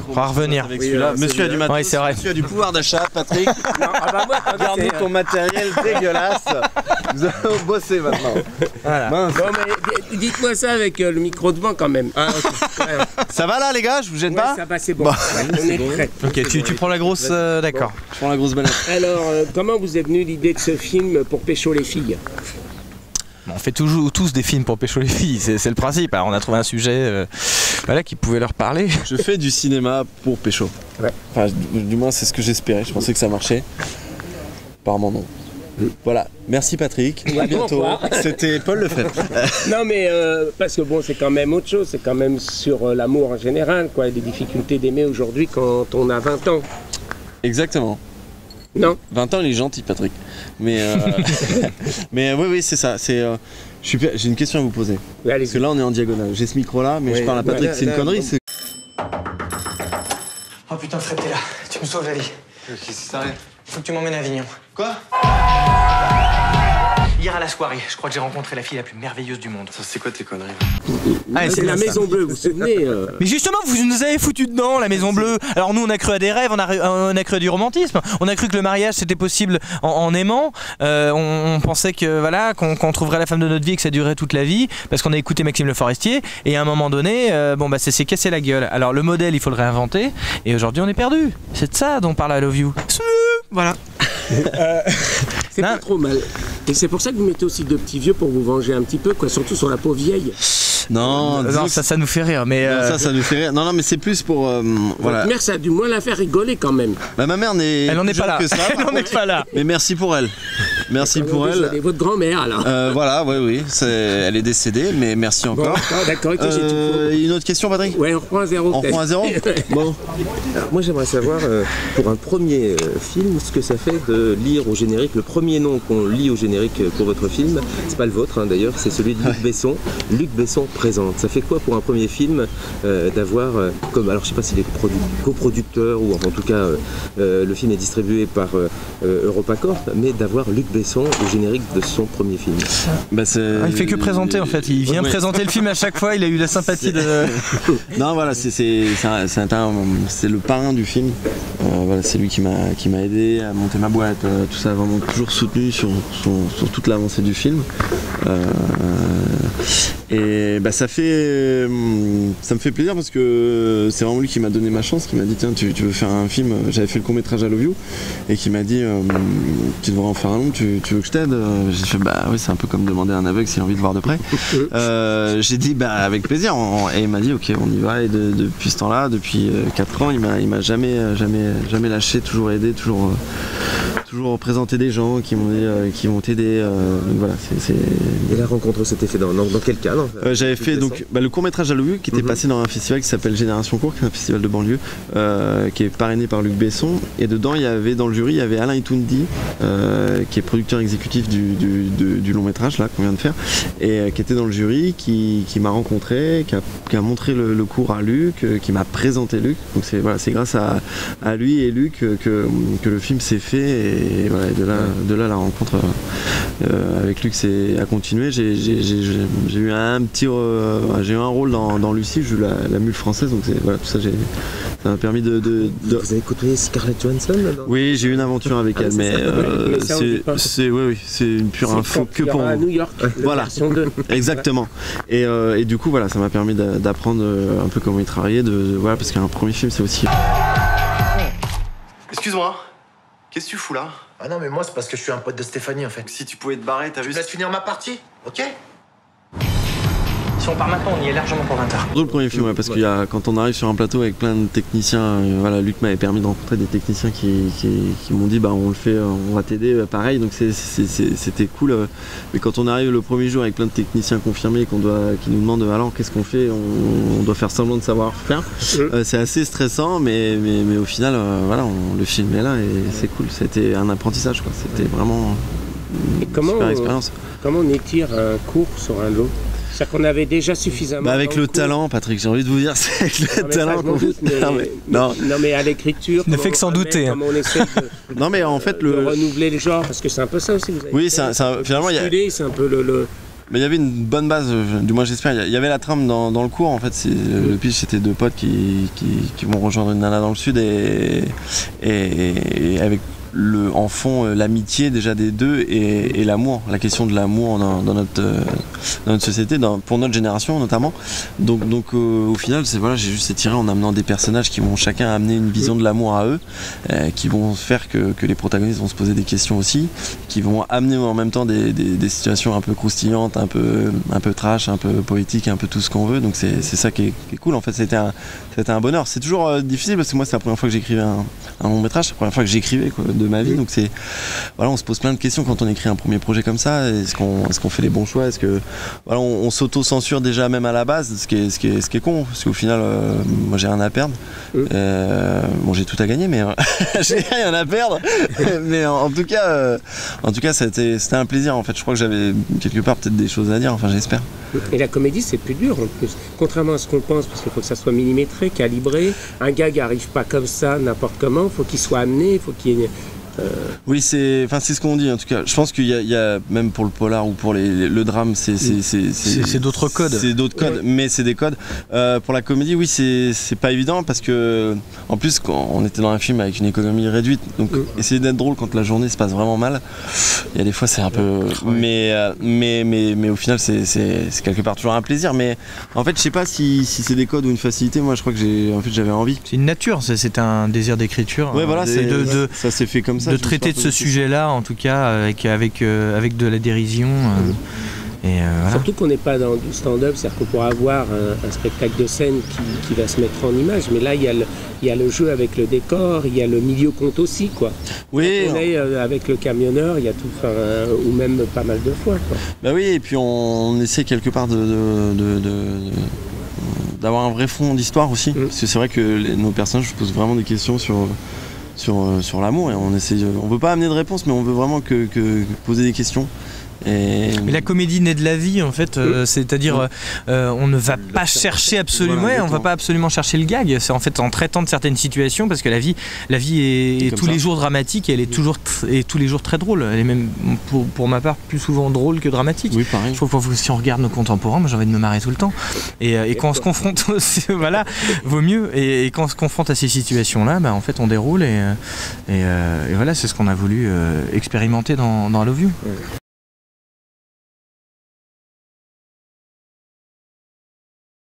On va revenir. Avec celui-là. Monsieur a du matos, ouais, c'est vrai. Monsieur a du pouvoir d'achat, Patrick. Regardez ton matériel dégueulasse. Nous allons bosser maintenant. Voilà. Mince. Bon, mais dites-moi ça avec le micro devant quand même. Ah, okay. Ça va là les gars, je vous gêne pas? Ça va, c'est bon. Bah, on est prêts. Ok, tu prends la grosse... d'accord. Je prends la grosse banane. Alors, comment vous est venue l'idée de ce film pour pécho les filles? On fait toujours tous des films pour pécho les filles, c'est le principe. Alors on a trouvé un sujet voilà, qui pouvait leur parler. Je fais du cinéma pour pécho. Ouais. Enfin, du moins c'est ce que j'espérais. Je pensais que ça marchait. Apparemment non. Voilà, merci Patrick, à bientôt. C'était Paul Lefebvre. Non mais parce que bon, c'est quand même autre chose, c'est quand même sur l'amour en général, quoi, les difficultés d'aimer aujourd'hui quand on a 20 ans. Exactement. Non. 20 ans, il est gentil Patrick. Mais mais oui c'est ça. C'est j'ai une question à vous poser. Oui, parce que là on est en diagonale. J'ai ce micro là, mais je parle à Patrick. C'est une connerie. Oh putain, Fred, t'es là. Tu me sauves la vie. Qu'est-ce qui s'arrête? Faut que tu m'emmènes à Avignon. Quoi? Hier à la soirée, je crois que j'ai rencontré la fille la plus merveilleuse du monde. Ça c'est quoi tes conneries? Ah, c'est la Maison Bleue, vous vous souvenez Mais justement, vous nous avez foutu dedans, la Maison Bleue. Alors nous, on a cru à des rêves, on a cru à du romantisme. On a cru que le mariage c'était possible en aimant. On pensait que voilà, qu'on trouverait la femme de notre vie et que ça durerait toute la vie, parce qu'on a écouté Maxime Le Forestier. Et à un moment donné, bon bah c'est cassé la gueule. Alors le modèle, il faut le réinventer. Et aujourd'hui, on est perdu. C'est de ça dont on parle à Love You. Voilà. C'est pas trop mal. Et c'est pour ça que vous mettez aussi deux petits vieux pour vous venger un petit peu, quoi, surtout sur la pauvre vieille. Non, ça nous fait rire, mais ça nous fait rire. Non, mais c'est plus pour voilà. Votre mère, ça a du moins la faire rigoler quand même. Bah, ma mère n'est. Elle en est pas là. Que ça, elle en est pas là. Mais merci pour elle. Merci pour elle. Désolé, votre grand-mère alors. Voilà, oui, elle est décédée, mais merci encore. Bon, d'accord, j'ai tout. Une autre question, Patrick? Ouais, on reprend à zéro. On reprend à zéro. Bon. Alors, moi, j'aimerais savoir pour un premier film, ce que ça fait de lire au générique le premier nom qu'on lit au générique pour votre film. C'est pas le vôtre, hein, d'ailleurs, c'est celui de Luc Besson. Luc Besson présente. Ça fait quoi pour un premier film d'avoir comme, alors je sais pas s'il est coproducteur ou en tout cas le film est distribué par EuropaCorp, mais d'avoir Luc Besson au générique de son premier film. Bah, il fait que présenter en fait, il vient présenter le film à chaque fois, il a eu la sympathie de... Non voilà, c'est le parrain du film, voilà, c'est lui qui m'a aidé à monter ma boîte, tout ça, vraiment toujours soutenu sur toute l'avancée du film. Et bah ça me fait plaisir parce que c'est vraiment lui qui m'a donné ma chance, qui m'a dit tiens tu veux faire un film, j'avais fait le court-métrage à Love You et qui m'a dit tu devrais en faire un long, tu veux que je t'aide? J'ai fait bah oui, c'est un peu comme demander à un aveugle s'il a envie de voir de près. J'ai dit bah avec plaisir et il m'a dit ok on y va, et depuis ce temps-là, depuis 4 ans il m'a jamais lâché, toujours aidé, toujours présenté des gens qui m'ont aidé, donc voilà c'est... Et la rencontre s'était fait dans quel cadre? J'avais fait donc le court-métrage à Love You qui était passé dans un festival qui s'appelle Génération Court, qui est un festival de banlieue qui est parrainé par Luc Besson, et dedans il y avait dans le jury il y avait Alain Itoundi qui est producteur exécutif du long métrage là qu'on vient de faire, et qui était dans le jury, qui m'a rencontré, qui a montré le cours à Luc, qui m'a présenté Luc, donc c'est grâce à lui et Luc que le film s'est fait, et voilà, de là la rencontre avec Luc a continué. J'ai eu j'ai eu un rôle dans Lucie, j'ai eu la mule française, donc voilà, tout ça ça m'a permis de... Vous avez côtoyé Scarlett Johansson là, Oui, j'ai eu une aventure avec elle, mais c'est une pure info que pour à New York. Voilà, exactement. Et du coup voilà, ça m'a permis d'apprendre un peu comment il travaillait, voilà, parce qu'un premier film c'est aussi... Excuse-moi, qu'est-ce que tu fous là? Ah non mais moi c'est parce que je suis un pote de Stéphanie en fait. Si tu pouvais te barrer, t'as Tu vu... me laisses finir ma partie, ok? Si on part maintenant, on y est largement pour 20 heures. Le premier film, ouais, parce qu'il y a, quand on arrive sur un plateau avec plein de techniciens, voilà, Luc m'avait permis de rencontrer des techniciens qui m'ont dit bah on le fait, on va t'aider, pareil, donc c'était cool. Mais quand on arrive le premier jour avec plein de techniciens confirmés qui nous demandent alors qu'est-ce qu'on fait, on doit faire semblant de savoir faire. C'est assez stressant, mais au final, voilà, le film est là et c'est cool. C'était un apprentissage, quoi. C'était vraiment une super expérience. Comment on étire un cours sur un lot? C'est qu'on avait déjà suffisamment. Bah avec le talent, Patrick, j'ai envie de vous dire, c'est avec le talent qu'on fait. Non mais à l'écriture. Ne fait que s'en douter. Comment on essaie non mais en fait de renouveler les genres, parce que c'est un peu ça aussi. Vous avez oui, finalement il y a. C'est un peu Mais il y avait une bonne base, du moins j'espère. Il y avait la trame dans le cours, en fait. Le pitch, c'était deux potes qui vont rejoindre une nana dans le sud et avec en fond l'amitié déjà des deux et l'amour, la question de l'amour dans notre société, pour notre génération notamment. Donc au final, j'ai juste étiré en amenant des personnages qui vont chacun amener une vision de l'amour à eux, qui vont faire que les protagonistes vont se poser des questions aussi, qui vont amener en même temps des situations un peu croustillantes, un peu trash, un peu poétiques, un peu tout ce qu'on veut. Donc c'est ça qui est cool. En fait, c'était un bonheur. C'est toujours difficile parce que moi c'est la première fois que j'écrivais un long métrage, c'est la première fois que j'écrivais de ma vie. Donc on se pose plein de questions quand on écrit un premier projet comme ça. Est-ce qu'on fait les bons choix? Est-ce que on s'auto-censure déjà même à la base, ce qui est con, parce qu'au final moi j'ai rien à perdre. Bon, j'ai tout à gagner, mais j'ai rien à perdre. Mais en tout cas c'était un plaisir. En fait, je crois que j'avais quelque part peut-être des choses à dire. Enfin, j'espère. Et la comédie, c'est plus dur en plus. Contrairement à ce qu'on pense, parce qu'il faut que ça soit millimétré, calibré. Un gag n'arrive pas comme ça, n'importe comment. Il faut qu'il soit amené, il faut qu'il y ait... Oui, c'est ce qu'on dit en tout cas. Je pense qu'il y a même pour le polar ou pour le drame, c'est d'autres codes. C'est d'autres codes, mais c'est des codes. Pour la comédie, oui, c'est pas évident parce que en plus, quand on était dans un film avec une économie réduite, donc essayer d'être drôle quand la journée se passe vraiment mal, il y a des fois c'est un peu. Mais au final, c'est quelque part toujours un plaisir. Mais en fait, je sais pas si c'est des codes ou une facilité. Moi, je crois que j'avais envie. C'est une nature, c'est un désir d'écriture. Ouais, voilà, ça s'est fait comme ça. De traiter de ce sujet-là, en tout cas, avec de la dérision. Voilà. Surtout qu'on n'est pas dans du stand-up, c'est-à-dire qu'on pourra avoir un spectacle de scène qui va se mettre en image, mais là il y a le jeu avec le décor, il y a le milieu compte aussi, quoi. Oui. On est avec le camionneur, il y a tout, ou même pas mal de fois, quoi. Bah oui, et puis on essaie quelque part d'avoir un vrai fond d'histoire aussi, parce que c'est vrai que nos personnages posent vraiment des questions sur l'amour, et on veut pas amener de réponse, mais on veut vraiment que poser des questions. Mais la comédie naît de la vie en fait, c'est-à-dire on ne va pas chercher absolument, on va pas absolument chercher le gag. C'est en fait en traitant de certaines situations, parce que la vie est tous les jours dramatique et elle est tous les jours très drôle. Elle est même pour ma part plus souvent drôle que dramatique. Oui, pareil. Je trouve que si on regarde nos contemporains, moi j'ai envie de me marrer tout le temps. Et quand on se confronte, voilà, vaut mieux. Et quand on se confronte à ces situations-là, en fait on déroule et voilà, c'est ce qu'on a voulu expérimenter dans I Love You.